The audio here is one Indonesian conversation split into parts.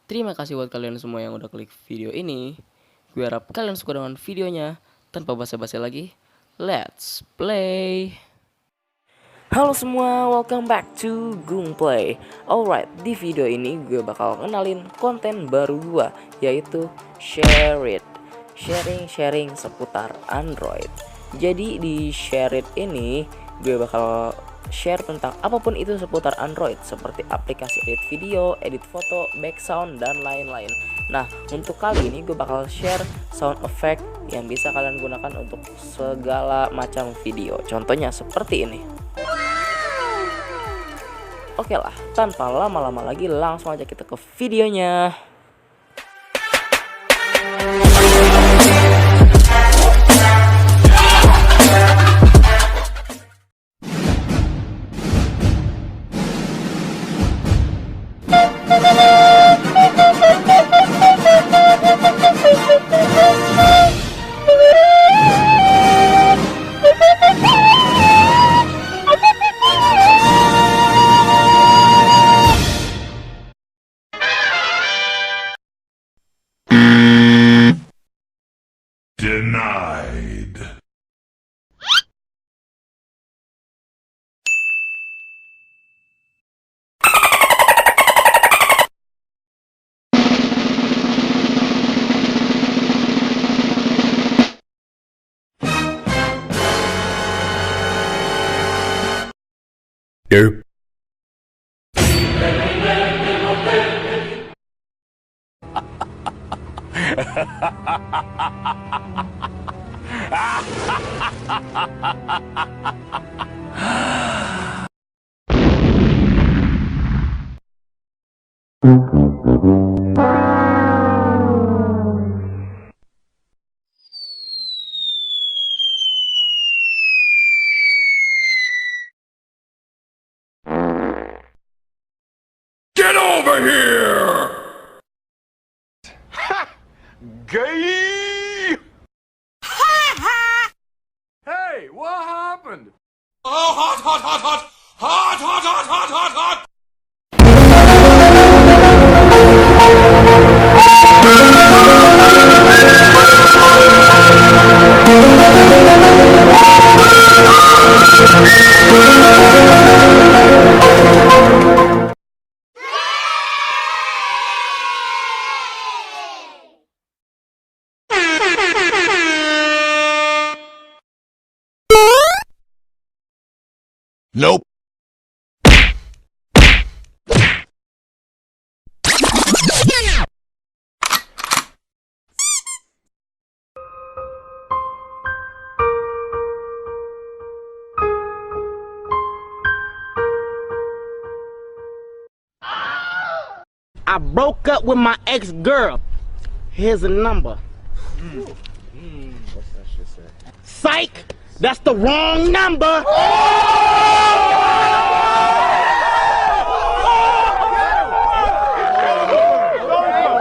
Terima kasih buat kalian semua yang udah klik video ini. Gue harap kalian suka dengan videonya. Tanpa basa-basi lagi, let's play. Halo semua, welcome back to Gung Play. Alright, di video ini gue bakal kenalin konten baru gue, yaitu Share It. Sharing seputar Android. Jadi di Share It ini gue bakal share tentang apapun itu seputar Android, seperti aplikasi edit video, edit foto, background, dan lain-lain. Nah, untuk kali ini gue bakal share sound effect yang bisa kalian gunakan untuk segala macam video. Contohnya seperti ini. Oke lah, tanpa lama-lama lagi langsung aja kita ke videonya. Denied. Nope. Get over here! Ha! Gay! Hey, what happened? Oh, hot, hot, hot, hot! Hot, hot, hot, hot, hot, hot! Nope. I broke up with my ex-girl. Here's a number. What's that shit say? Psych! That's the wrong number!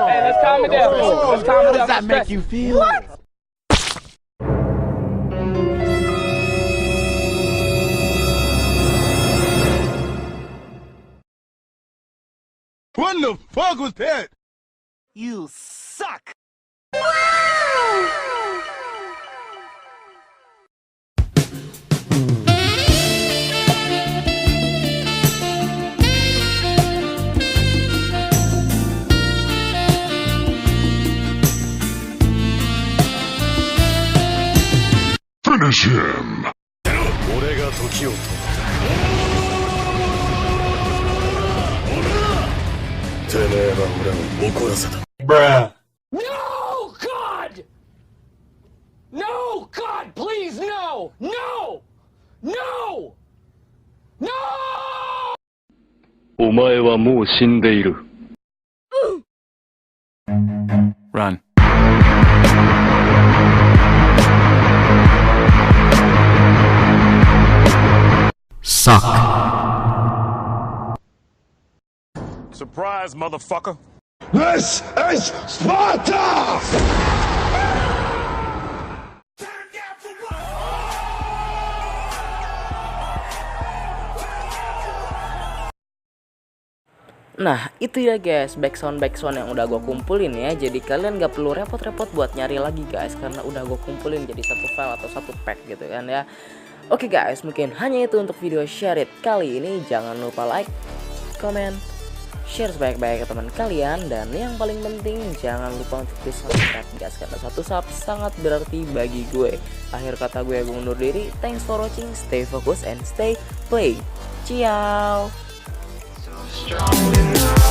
Hey, let's calm it down. Let's calm it down. How does that make you feel? What the fuck was that? You suck! Finish him! 俺が時を止めてめえは俺を怒らせた。Bruh. No, God! No, God, please, no! No! No! No! お前はもう死んでいる。Run. Suck. Surprise, motherfucker. This is Sparta! Nah itu ya guys, backsound yang udah gue kumpulin ya. Jadi kalian gak perlu repot-repot buat nyari lagi guys, karena udah gue kumpulin jadi satu file atau satu pack gitu kan ya. Oke guys, mungkin hanya itu untuk video share it kali ini. Jangan lupa like, comment, share sebaik-baik ke teman kalian. Dan yang paling penting jangan lupa untuk di subscribe guys, karena satu sub sangat berarti bagi gue. Akhir kata gue undur diri. Thanks for watching, stay focused and stay play. Ciao. Strong enough.